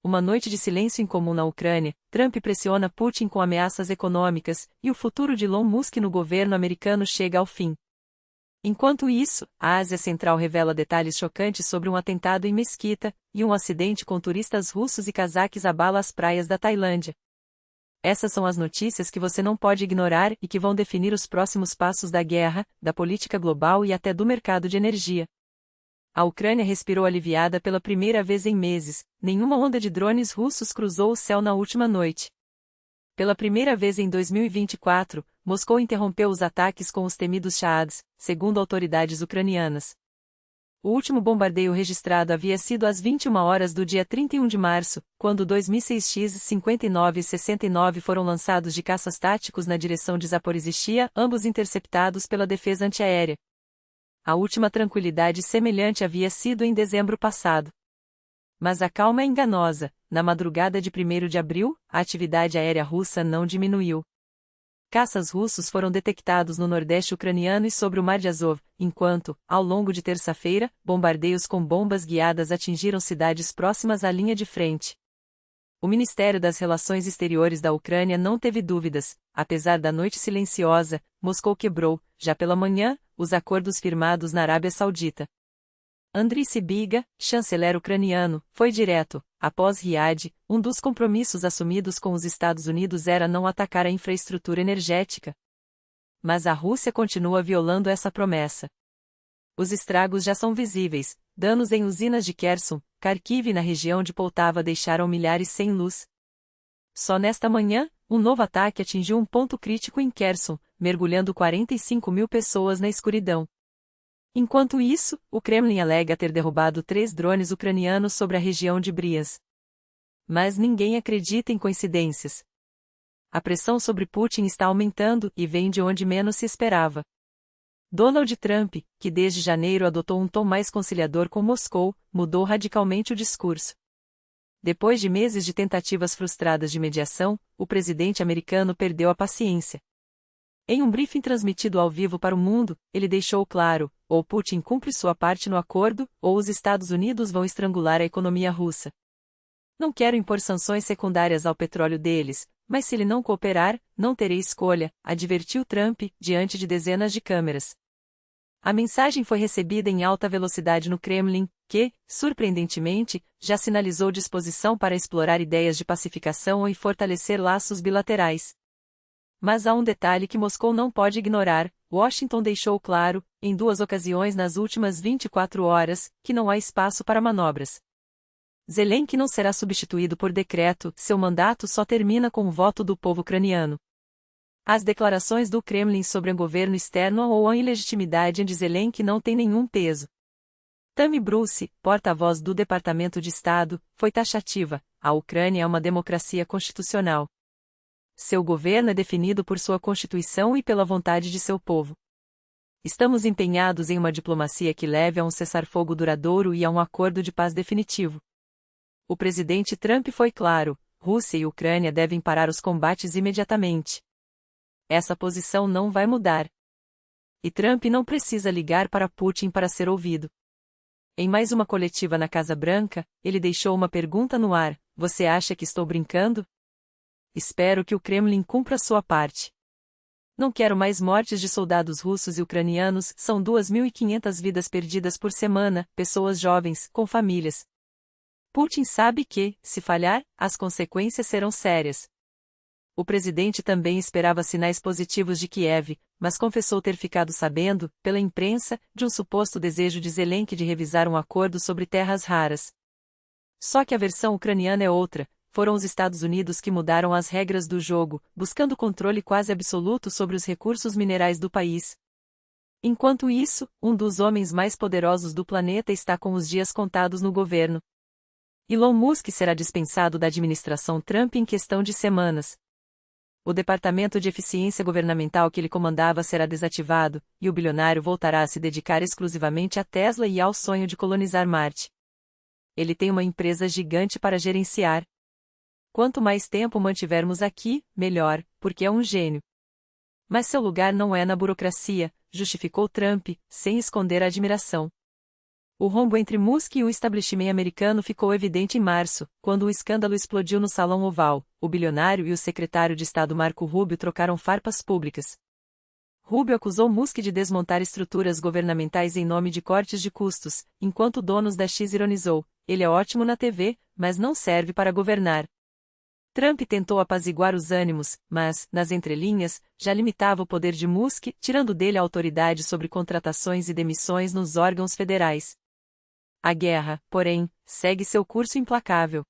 uma noite de silêncio incomum na Ucrânia, Trump pressiona Putin com ameaças econômicas, e o futuro de Elon Musk no governo americano chega ao fim. Enquanto isso, a Ásia Central revela detalhes chocantes sobre um atentado em Mesquita, e um acidente com turistas russos e cazaques abala as praias da Tailândia. Essas são as notícias que você não pode ignorar e que vão definir os próximos passos da guerra, da política global e até do mercado de energia. A Ucrânia respirou aliviada pela primeira vez em meses, nenhuma onda de drones russos cruzou o céu na última noite. Pela primeira vez em 2024, Moscou interrompeu os ataques com os temidos Shahads, segundo autoridades ucranianas. O último bombardeio registrado havia sido às 21 horas do dia 31 de março, quando dois mísseis X-59 e 69 foram lançados de caças táticos na direção de Zaporizhzhia, ambos interceptados pela defesa antiaérea. A última tranquilidade semelhante havia sido em dezembro passado. Mas a calma é enganosa. Na madrugada de 1º de abril, a atividade aérea russa não diminuiu. Caças russos foram detectados no nordeste ucraniano e sobre o Mar de Azov, enquanto, ao longo de terça-feira, bombardeios com bombas guiadas atingiram cidades próximas à linha de frente. O Ministério das Relações Exteriores da Ucrânia não teve dúvidas, apesar da noite silenciosa, Moscou quebrou, já pela manhã, os acordos firmados na Arábia Saudita. Andriy Sybiga, chanceler ucraniano, foi direto. Após Riad, um dos compromissos assumidos com os Estados Unidos era não atacar a infraestrutura energética. Mas a Rússia continua violando essa promessa. Os estragos já são visíveis. Danos em usinas de Kherson, Kharkiv e na região de Poltava deixaram milhares sem luz. Só nesta manhã, um novo ataque atingiu um ponto crítico em Kherson, mergulhando 45 mil pessoas na escuridão. Enquanto isso, o Kremlin alega ter derrubado 3 drones ucranianos sobre a região de Briansk. Mas ninguém acredita em coincidências. A pressão sobre Putin está aumentando e vem de onde menos se esperava. Donald Trump, que desde janeiro adotou um tom mais conciliador com Moscou, mudou radicalmente o discurso. Depois de meses de tentativas frustradas de mediação, o presidente americano perdeu a paciência. Em um briefing transmitido ao vivo para o mundo, ele deixou claro: ou Putin cumpre sua parte no acordo, ou os Estados Unidos vão estrangular a economia russa. Não quero impor sanções secundárias ao petróleo deles, mas se ele não cooperar, não terei escolha, advertiu Trump, diante de dezenas de câmeras. A mensagem foi recebida em alta velocidade no Kremlin, que, surpreendentemente, já sinalizou disposição para explorar ideias de pacificação e fortalecer laços bilaterais. Mas há um detalhe que Moscou não pode ignorar: Washington deixou claro, em 2 ocasiões nas últimas 24 horas, que não há espaço para manobras. Zelensky não será substituído por decreto, seu mandato só termina com o voto do povo ucraniano. As declarações do Kremlin sobre o governo externo ou a ilegitimidade de Zelensky não têm nenhum peso. Tammy Bruce, porta-voz do Departamento de Estado, foi taxativa: a Ucrânia é uma democracia constitucional. Seu governo é definido por sua Constituição e pela vontade de seu povo. Estamos empenhados em uma diplomacia que leve a um cessar-fogo duradouro e a um acordo de paz definitivo. O presidente Trump foi claro: Rússia e Ucrânia devem parar os combates imediatamente. Essa posição não vai mudar. E Trump não precisa ligar para Putin para ser ouvido. Em mais uma coletiva na Casa Branca, ele deixou uma pergunta no ar: você acha que estou brincando? Espero que o Kremlin cumpra sua parte. Não quero mais mortes de soldados russos e ucranianos, são 2.500 vidas perdidas por semana, pessoas jovens, com famílias. Putin sabe que, se falhar, as consequências serão sérias. O presidente também esperava sinais positivos de Kiev, mas confessou ter ficado sabendo, pela imprensa, de um suposto desejo de Zelensky de revisar um acordo sobre terras raras. Só que a versão ucraniana é outra: foram os Estados Unidos que mudaram as regras do jogo, buscando controle quase absoluto sobre os recursos minerais do país. Enquanto isso, um dos homens mais poderosos do planeta está com os dias contados no governo. Elon Musk será dispensado da administração Trump em questão de semanas. O departamento de eficiência governamental que ele comandava será desativado, e o bilionário voltará a se dedicar exclusivamente à Tesla e ao sonho de colonizar Marte. Ele tem uma empresa gigante para gerenciar. Quanto mais tempo mantivermos aqui, melhor, porque é um gênio. Mas seu lugar não é na burocracia, justificou Trump, sem esconder a admiração. O rombo entre Musk e o establishment americano ficou evidente em março, quando um escândalo explodiu no Salão Oval. O bilionário e o secretário de Estado Marco Rubio trocaram farpas públicas. Rubio acusou Musk de desmontar estruturas governamentais em nome de cortes de custos, enquanto o dono da X ironizou: ele é ótimo na TV, mas não serve para governar. Trump tentou apaziguar os ânimos, mas, nas entrelinhas, já limitava o poder de Musk, tirando dele a autoridade sobre contratações e demissões nos órgãos federais. A guerra, porém, segue seu curso implacável.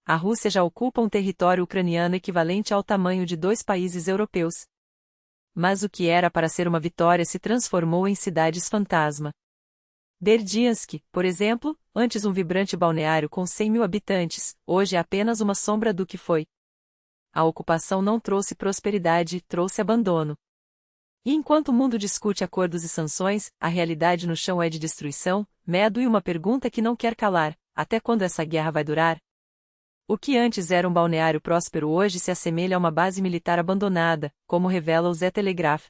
A Rússia já ocupa um território ucraniano equivalente ao tamanho de 2 países europeus. Mas o que era para ser uma vitória se transformou em cidades fantasma. Berdiansk, por exemplo, antes um vibrante balneário com 100 mil habitantes, hoje é apenas uma sombra do que foi. A ocupação não trouxe prosperidade, trouxe abandono. E enquanto o mundo discute acordos e sanções, a realidade no chão é de destruição, medo e uma pergunta que não quer calar: até quando essa guerra vai durar? O que antes era um balneário próspero hoje se assemelha a uma base militar abandonada, como revela o The Telegraph.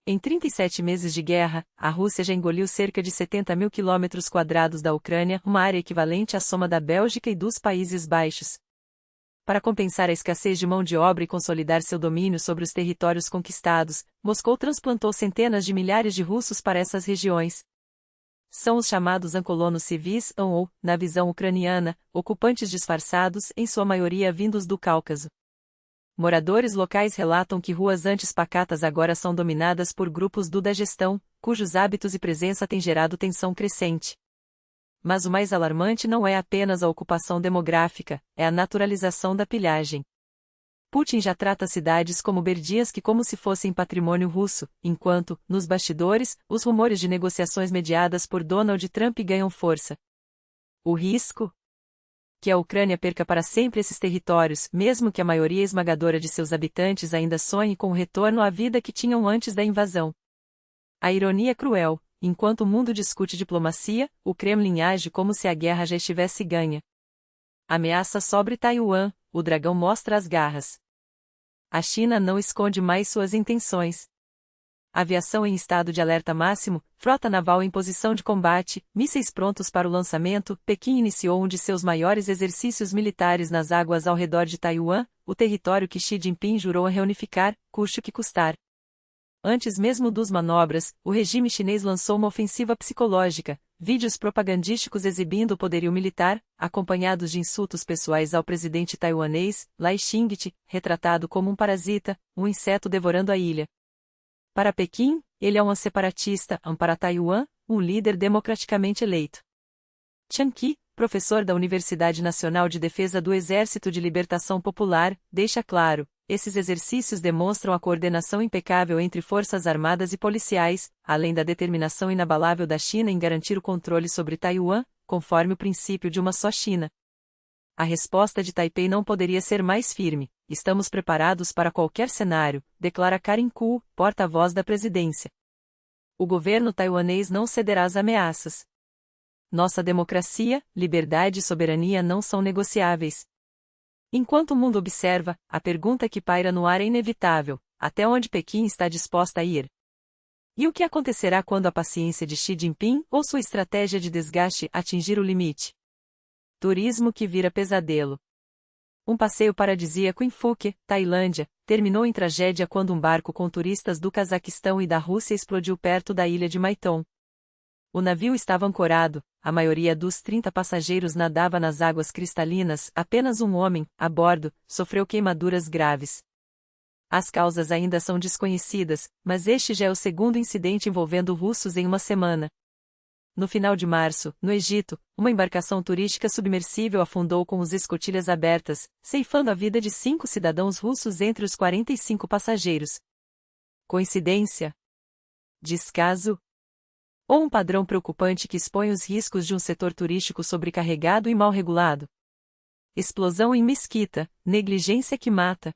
Em 37 meses de guerra, a Rússia já engoliu cerca de 70 mil quilômetros quadrados da Ucrânia, uma área equivalente à soma da Bélgica e dos Países Baixos. Para compensar a escassez de mão de obra e consolidar seu domínio sobre os territórios conquistados, Moscou transplantou centenas de milhares de russos para essas regiões. São os chamados ancolonos civis ou, na visão ucraniana, ocupantes disfarçados, em sua maioria vindos do Cáucaso. Moradores locais relatam que ruas antes pacatas agora são dominadas por grupos do Dagestão, cujos hábitos e presença têm gerado tensão crescente. Mas o mais alarmante não é apenas a ocupação demográfica, é a naturalização da pilhagem. Putin já trata cidades como Berdiansk como se fossem patrimônio russo, enquanto, nos bastidores, os rumores de negociações mediadas por Donald Trump ganham força. O risco? Que a Ucrânia perca para sempre esses territórios, mesmo que a maioria esmagadora de seus habitantes ainda sonhe com o retorno à vida que tinham antes da invasão. A ironia é cruel: enquanto o mundo discute diplomacia, o Kremlin age como se a guerra já estivesse ganha. Ameaça sobre Taiwan, o dragão mostra as garras. A China não esconde mais suas intenções. Aviação em estado de alerta máximo, frota naval em posição de combate, mísseis prontos para o lançamento. Pequim iniciou um de seus maiores exercícios militares nas águas ao redor de Taiwan, o território que Xi Jinping jurou a reunificar, custe o que custar. Antes mesmo dos manobras, o regime chinês lançou uma ofensiva psicológica, vídeos propagandísticos exibindo o poderio militar, acompanhados de insultos pessoais ao presidente taiwanês, Lai Ching-te, retratado como um parasita, um inseto devorando a ilha. Para Pequim, ele é um separatista, para Taiwan, um líder democraticamente eleito. Chiang Kai, professor da Universidade Nacional de Defesa do Exército de Libertação Popular, deixa claro: esses exercícios demonstram a coordenação impecável entre forças armadas e policiais, além da determinação inabalável da China em garantir o controle sobre Taiwan, conforme o princípio de uma só China. A resposta de Taipei não poderia ser mais firme: estamos preparados para qualquer cenário, declara Karen Ku, porta-voz da presidência. O governo taiwanês não cederá às ameaças. Nossa democracia, liberdade e soberania não são negociáveis. Enquanto o mundo observa, a pergunta que paira no ar é inevitável: até onde Pequim está disposta a ir? E o que acontecerá quando a paciência de Xi Jinping ou sua estratégia de desgaste atingir o limite? Turismo que vira pesadelo. Um passeio paradisíaco em Phuket, Tailândia, terminou em tragédia quando um barco com turistas do Cazaquistão e da Rússia explodiu perto da ilha de Maiton. O navio estava ancorado, a maioria dos 30 passageiros nadava nas águas cristalinas, apenas um homem, a bordo, sofreu queimaduras graves. As causas ainda são desconhecidas, mas este já é o segundo incidente envolvendo russos em uma semana. No final de março, no Egito, uma embarcação turística submersível afundou com as escotilhas abertas, ceifando a vida de 5 cidadãos russos entre os 45 passageiros. Coincidência? Descaso? Ou um padrão preocupante que expõe os riscos de um setor turístico sobrecarregado e mal regulado? Explosão em mesquita, negligência que mata.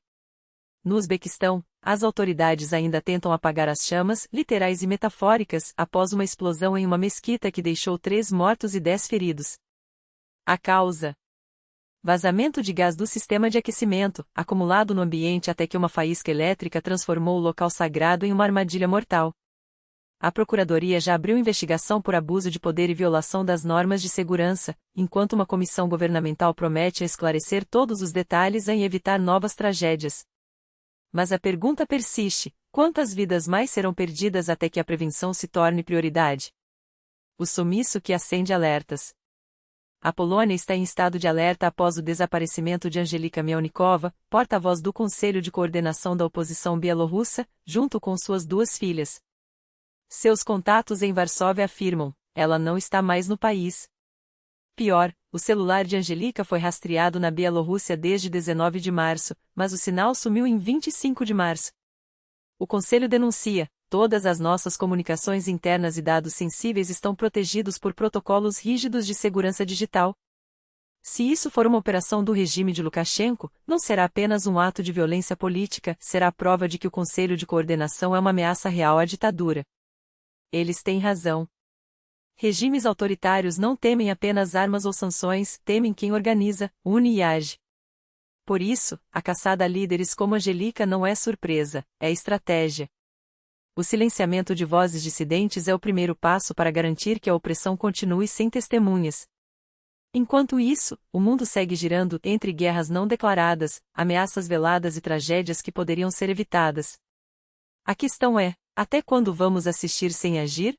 No Uzbequistão, as autoridades ainda tentam apagar as chamas, literais e metafóricas, após uma explosão em uma mesquita que deixou 3 mortos e 10 feridos. A causa? Vazamento de gás do sistema de aquecimento, acumulado no ambiente até que uma faísca elétrica transformou o local sagrado em uma armadilha mortal. A Procuradoria já abriu investigação por abuso de poder e violação das normas de segurança, enquanto uma comissão governamental promete esclarecer todos os detalhes e evitar novas tragédias. Mas a pergunta persiste: quantas vidas mais serão perdidas até que a prevenção se torne prioridade? O sumiço que acende alertas. A Polônia está em estado de alerta após o desaparecimento de Angelika Mielnikova, porta-voz do Conselho de Coordenação da Oposição Bielorrussa, junto com suas duas filhas. Seus contatos em Varsóvia afirmam: ela não está mais no país. Pior, o celular de Angelika foi rastreado na Bielorrússia desde 19 de março, mas o sinal sumiu em 25 de março. O Conselho denuncia: todas as nossas comunicações internas e dados sensíveis estão protegidos por protocolos rígidos de segurança digital. Se isso for uma operação do regime de Lukashenko, não será apenas um ato de violência política, será a prova de que o Conselho de Coordenação é uma ameaça real à ditadura. Eles têm razão. Regimes autoritários não temem apenas armas ou sanções, temem quem organiza, une e age. Por isso, a caçada a líderes como Angelika não é surpresa, é estratégia. O silenciamento de vozes dissidentes é o primeiro passo para garantir que a opressão continue sem testemunhas. Enquanto isso, o mundo segue girando entre guerras não declaradas, ameaças veladas e tragédias que poderiam ser evitadas. A questão é: até quando vamos assistir sem agir?